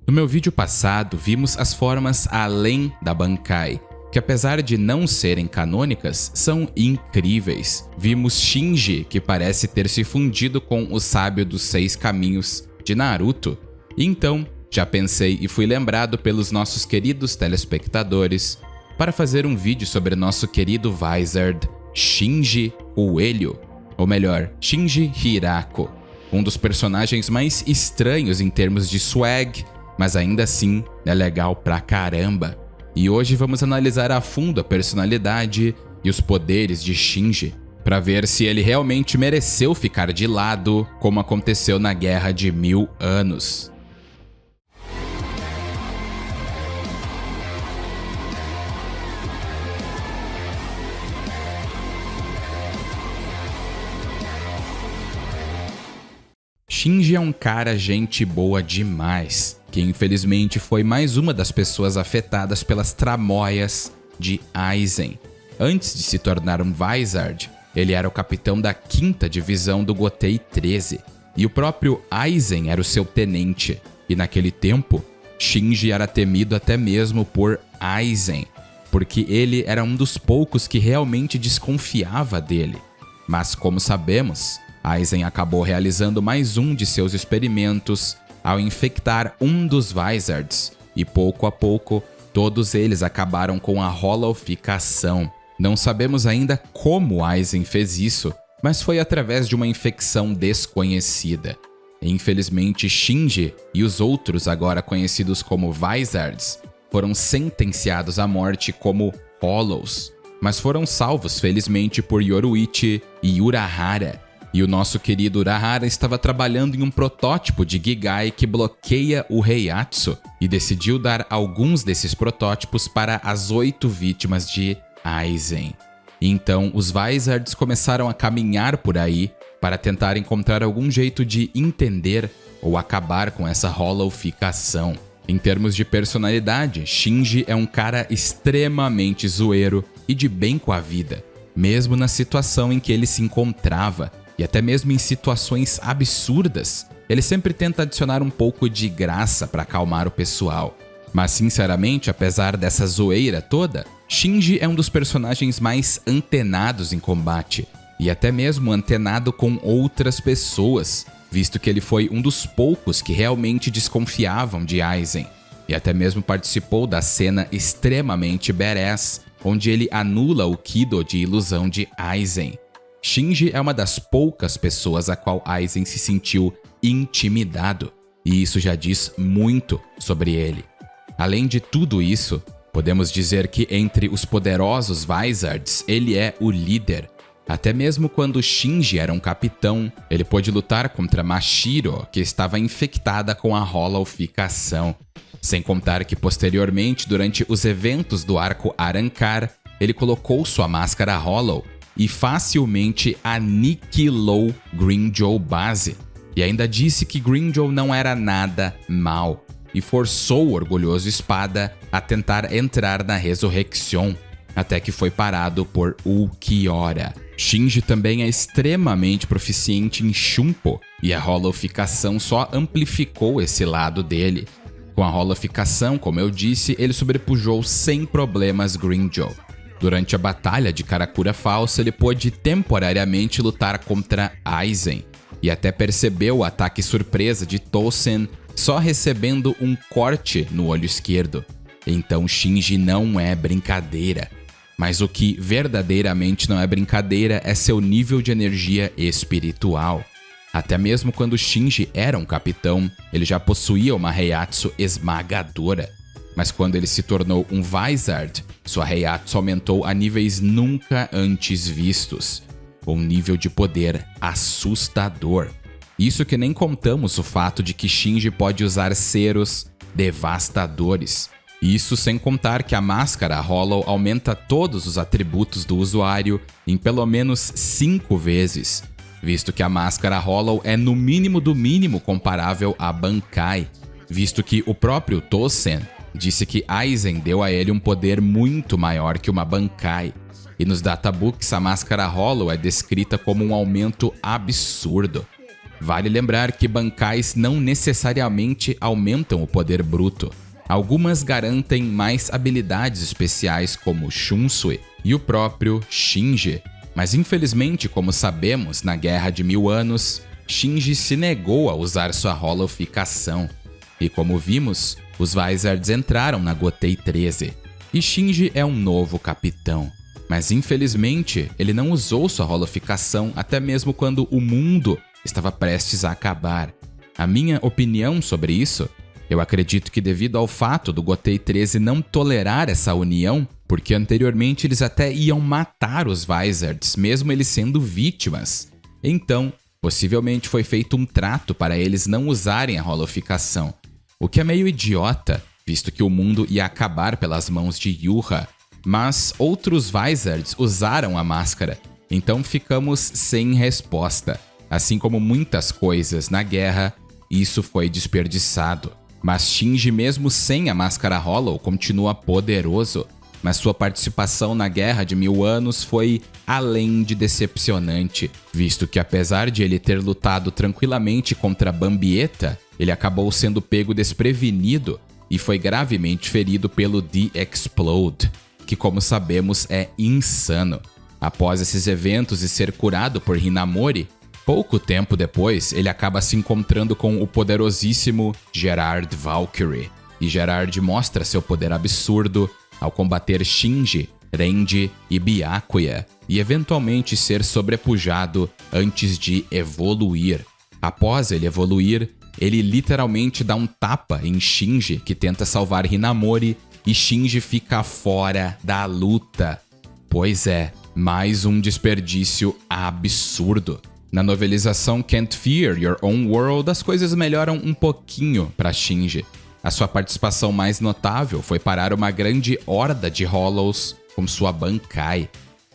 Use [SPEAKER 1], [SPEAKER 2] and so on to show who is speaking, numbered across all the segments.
[SPEAKER 1] No meu vídeo passado, vimos as formas além da Bankai, que apesar de não serem canônicas, são incríveis. Vimos Shinji, que parece ter se fundido com o sábio dos 6 caminhos de Naruto. E então, já pensei e fui lembrado pelos nossos queridos telespectadores para fazer um vídeo sobre nosso querido Vizard, Shinji Coelho, ou melhor, Shinji Hirako, um dos personagens mais estranhos em termos de swag, mas ainda assim é legal pra caramba. E hoje vamos analisar a fundo a personalidade e os poderes de Shinji, para ver se ele realmente mereceu ficar de lado, como aconteceu na Guerra de 1000 Anos. Shinji é um cara gente boa demais, que infelizmente foi mais uma das pessoas afetadas pelas tramóias de Aizen. Antes de se tornar um Vizard, ele era o capitão da 5ª divisão do Gotei 13, e o próprio Aizen era o seu tenente. E naquele tempo, Shinji era temido até mesmo por Aizen, porque ele era um dos poucos que realmente desconfiava dele. Mas como sabemos, Aizen acabou realizando mais um de seus experimentos ao infectar um dos Vizards, e pouco a pouco, todos eles acabaram com a holoficação. Não sabemos ainda como Aizen fez isso, mas foi através de uma infecção desconhecida. Infelizmente, Shinji e os outros agora conhecidos como Vizards foram sentenciados à morte como Hollows, mas foram salvos felizmente por Yoruichi e Urahara. E o nosso querido Urahara estava trabalhando em um protótipo de Gigai que bloqueia o Heiatsu e decidiu dar alguns desses protótipos para as 8 vítimas de Aizen. Então, os Vizards começaram a caminhar por aí para tentar encontrar algum jeito de entender ou acabar com essa holoficação. Em termos de personalidade, Shinji é um cara extremamente zoeiro e de bem com a vida, mesmo na situação em que ele se encontrava. E até mesmo em situações absurdas, ele sempre tenta adicionar um pouco de graça para acalmar o pessoal. Mas sinceramente, apesar dessa zoeira toda, Shinji é um dos personagens mais antenados em combate, e até mesmo antenado com outras pessoas, visto que ele foi um dos poucos que realmente desconfiavam de Aizen, e até mesmo participou da cena extremamente badass, onde ele anula o Kido de ilusão de Aizen. Shinji é uma das poucas pessoas a qual Aizen se sentiu intimidado, e isso já diz muito sobre ele. Além de tudo isso, podemos dizer que entre os poderosos Vizards, ele é o líder. Até mesmo quando Shinji era um capitão, ele pôde lutar contra Mashiro, que estava infectada com a holoficação. Sem contar que posteriormente, durante os eventos do arco Arrancar, ele colocou sua máscara Hollow e facilmente aniquilou Grimmjow base. E ainda disse que Grimmjow não era nada mal, e forçou o orgulhoso espada a tentar entrar na Resurrection, até que foi parado por Ulquiorra. Shinji também é extremamente proficiente em Shunpo, e a holoficação só amplificou esse lado dele. Com a holoficação, como eu disse, ele sobrepujou sem problemas Grimmjow. Durante a batalha de Karakura Falsa, ele pôde temporariamente lutar contra Aizen, e até percebeu o ataque surpresa de Tousen só recebendo um corte no olho esquerdo. Então Shinji não é brincadeira. Mas o que verdadeiramente não é brincadeira é seu nível de energia espiritual. Até mesmo quando Shinji era um capitão, ele já possuía uma Heiatsu esmagadora. Mas quando ele se tornou um Vizard, sua Heiatsu aumentou a níveis nunca antes vistos. Um nível de poder assustador. Isso que nem contamos o fato de que Shinji pode usar seros devastadores. Isso sem contar que a máscara Hollow aumenta todos os atributos do usuário em pelo menos 5 vezes, visto que a máscara Hollow é no mínimo do mínimo comparável à Bankai, visto que o próprio Tousen disse que Aizen deu a ele um poder muito maior que uma Bankai, e nos databooks a máscara Hollow é descrita como um aumento absurdo. Vale lembrar que bancais não necessariamente aumentam o poder bruto. Algumas garantem mais habilidades especiais como Shunsui e o próprio Shinji. Mas infelizmente, como sabemos, na Guerra de 1000 Anos, Shinji se negou a usar sua holoficação. E como vimos, os Vizards entraram na Gotei 13. E Shinji é um novo capitão. Mas infelizmente, ele não usou sua holoficação até mesmo quando o mundo estava prestes a acabar. A minha opinião sobre isso, eu acredito que devido ao fato do Gotei 13 não tolerar essa união, porque anteriormente eles até iam matar os Vizards, mesmo eles sendo vítimas. Então, possivelmente foi feito um trato para eles não usarem a holoficação. O que é meio idiota, visto que o mundo ia acabar pelas mãos de Yuha. Mas outros Vizards usaram a máscara, então ficamos sem resposta. Assim como muitas coisas na guerra, isso foi desperdiçado. Mas Shinji, mesmo sem a máscara Hollow, continua poderoso. Mas sua participação na Guerra de 1000 Anos foi além de decepcionante, visto que apesar de ele ter lutado tranquilamente contra Bambieta, ele acabou sendo pego desprevenido e foi gravemente ferido pelo The Explode, que como sabemos é insano. Após esses eventos e ser curado por Hinamori, pouco tempo depois ele acaba se encontrando com o poderosíssimo Gerard Valkyrie, e Gerard mostra seu poder absurdo ao combater Shinji, Renji e Byakuya, e eventualmente ser sobrepujado antes de evoluir. Após ele evoluir, ele literalmente dá um tapa em Shinji, que tenta salvar Hinamori, e Shinji fica fora da luta. Pois é, mais um desperdício absurdo. Na novelização Can't Fear Your Own World, as coisas melhoram um pouquinho para Shinji. A sua participação mais notável foi parar uma grande horda de Hollows com sua Bankai.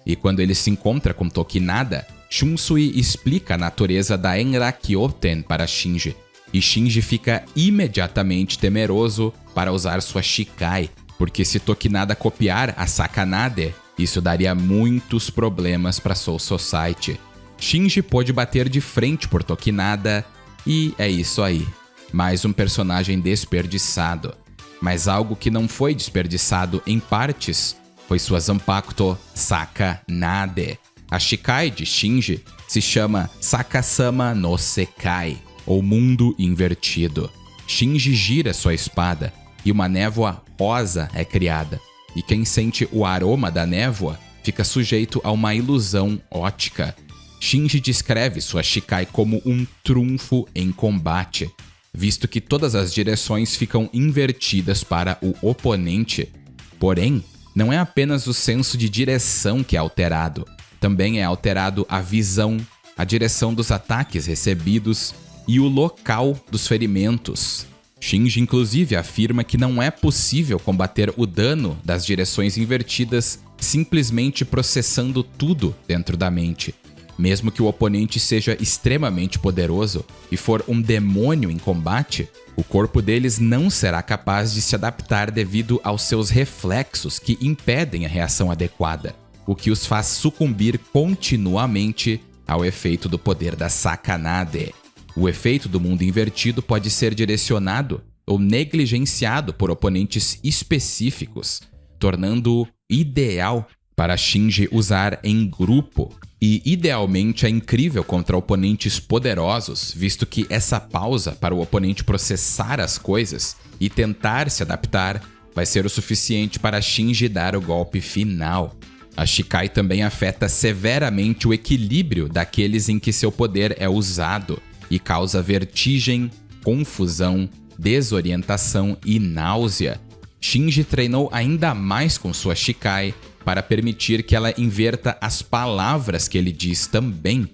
[SPEAKER 1] E quando ele se encontra com Tokinada, Shunsui explica a natureza da Enrakyoten para Shinji. E Shinji fica imediatamente temeroso para usar sua Shikai, porque se Tokinada copiar a Sakanade, isso daria muitos problemas para Soul Society. Shinji pôde bater de frente por Tokinada e é isso aí. Mais um personagem desperdiçado. Mas algo que não foi desperdiçado em partes foi sua Zanpakuto Sakanade. A Shikai de Shinji se chama Sakasama no Sekai, ou Mundo Invertido. Shinji gira sua espada e uma névoa rosa é criada. E quem sente o aroma da névoa fica sujeito a uma ilusão ótica. Shinji descreve sua Shikai como um trunfo em combate, visto que todas as direções ficam invertidas para o oponente. Porém, não é apenas o senso de direção que é alterado, também é alterado a visão, a direção dos ataques recebidos e o local dos ferimentos. Shinji inclusive afirma que não é possível combater o dano das direções invertidas simplesmente processando tudo dentro da mente. Mesmo que o oponente seja extremamente poderoso e for um demônio em combate, o corpo deles não será capaz de se adaptar devido aos seus reflexos que impedem a reação adequada, o que os faz sucumbir continuamente ao efeito do poder da Sakanade. O efeito do mundo invertido pode ser direcionado ou negligenciado por oponentes específicos, tornando-o ideal para Shinji usar em grupo. E idealmente é incrível contra oponentes poderosos, visto que essa pausa para o oponente processar as coisas e tentar se adaptar vai ser o suficiente para Shinji dar o golpe final. A Shikai também afeta severamente o equilíbrio daqueles em que seu poder é usado e causa vertigem, confusão, desorientação e náusea. Shinji treinou ainda mais com sua Shikai para permitir que ela inverta as palavras que ele diz também.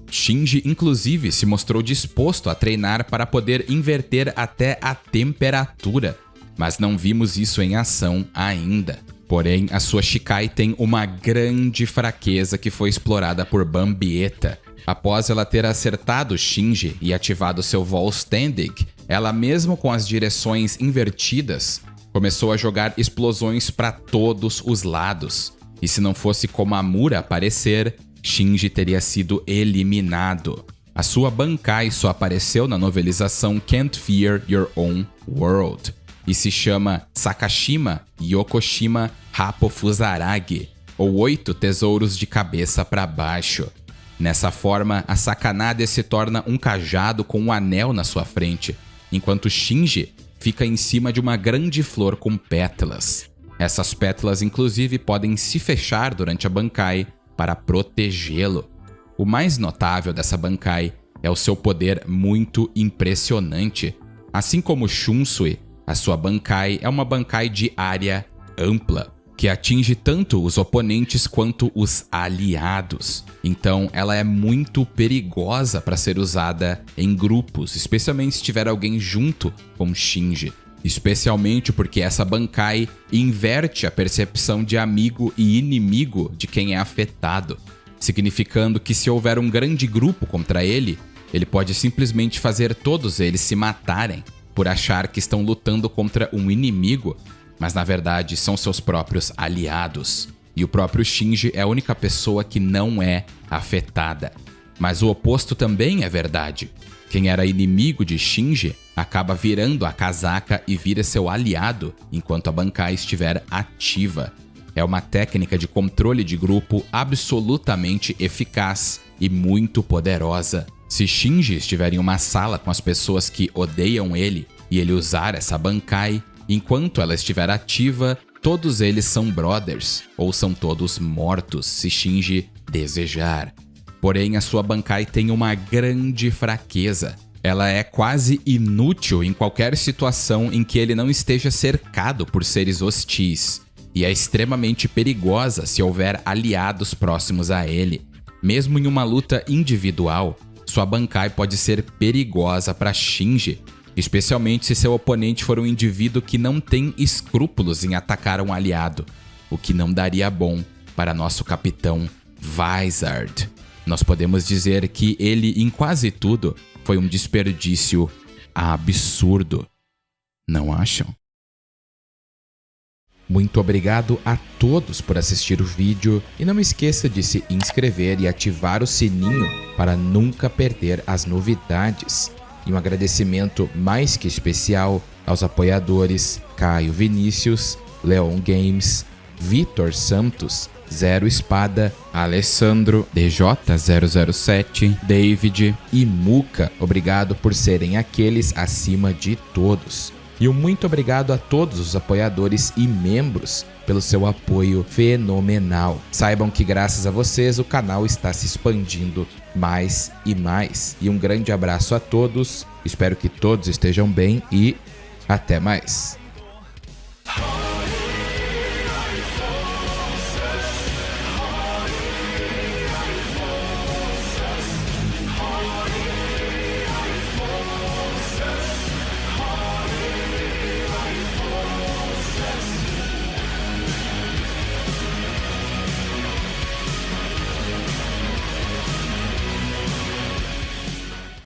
[SPEAKER 1] Shinji, inclusive, se mostrou disposto a treinar para poder inverter até a temperatura, mas não vimos isso em ação ainda. Porém, a sua Shikai tem uma grande fraqueza que foi explorada por Bambieta. Após ela ter acertado Shinji e ativado seu Vollständig, ela, mesmo com as direções invertidas, começou a jogar explosões para todos os lados. E se não fosse Komamura aparecer, Shinji teria sido eliminado. A sua Bankai só apareceu na novelização Can't Fear Your Own World e se chama Sakashima Yokoshima Happo Fusaragi, ou 8 tesouros de cabeça para baixo. Nessa forma, a Sakanade se torna um cajado com um anel na sua frente, enquanto Shinji fica em cima de uma grande flor com pétalas. Essas pétalas, inclusive, podem se fechar durante a Bankai para protegê-lo. O mais notável dessa Bankai é o seu poder muito impressionante. Assim como Shunsui, a sua Bankai é uma Bankai de área ampla, que atinge tanto os oponentes quanto os aliados. Então, ela é muito perigosa para ser usada em grupos, especialmente se tiver alguém junto com Shinji. Especialmente porque essa Bankai inverte a percepção de amigo e inimigo de quem é afetado, significando que se houver um grande grupo contra ele, ele pode simplesmente fazer todos eles se matarem por achar que estão lutando contra um inimigo, mas na verdade são seus próprios aliados. E o próprio Shinji é a única pessoa que não é afetada. Mas o oposto também é verdade. Quem era inimigo de Shinji acaba virando a casaca e vira seu aliado enquanto a Bankai estiver ativa. É uma técnica de controle de grupo absolutamente eficaz e muito poderosa. Se Shinji estiver em uma sala com as pessoas que odeiam ele e ele usar essa Bankai, enquanto ela estiver ativa, todos eles são brothers, ou são todos mortos se Shinji desejar. Porém, a sua Bankai tem uma grande fraqueza. Ela é quase inútil em qualquer situação em que ele não esteja cercado por seres hostis, e é extremamente perigosa se houver aliados próximos a ele. Mesmo em uma luta individual, sua Bankai pode ser perigosa para Shinji, especialmente se seu oponente for um indivíduo que não tem escrúpulos em atacar um aliado, o que não daria bom para nosso capitão Vizard. Nós podemos dizer que ele, em quase tudo, foi um desperdício absurdo. Não acham? Muito obrigado a todos por assistir o vídeo e não esqueça de se inscrever e ativar o sininho para nunca perder as novidades. E um agradecimento mais que especial aos apoiadores Caio Vinícius, Leon Games, Vitor Santos, Zero Espada, Alessandro, DJ007, David e Muca. Obrigado por serem aqueles acima de todos. E um muito obrigado a todos os apoiadores e membros pelo seu apoio fenomenal. Saibam que graças a vocês o canal está se expandindo mais e mais. E um grande abraço a todos, espero que todos estejam bem e até mais.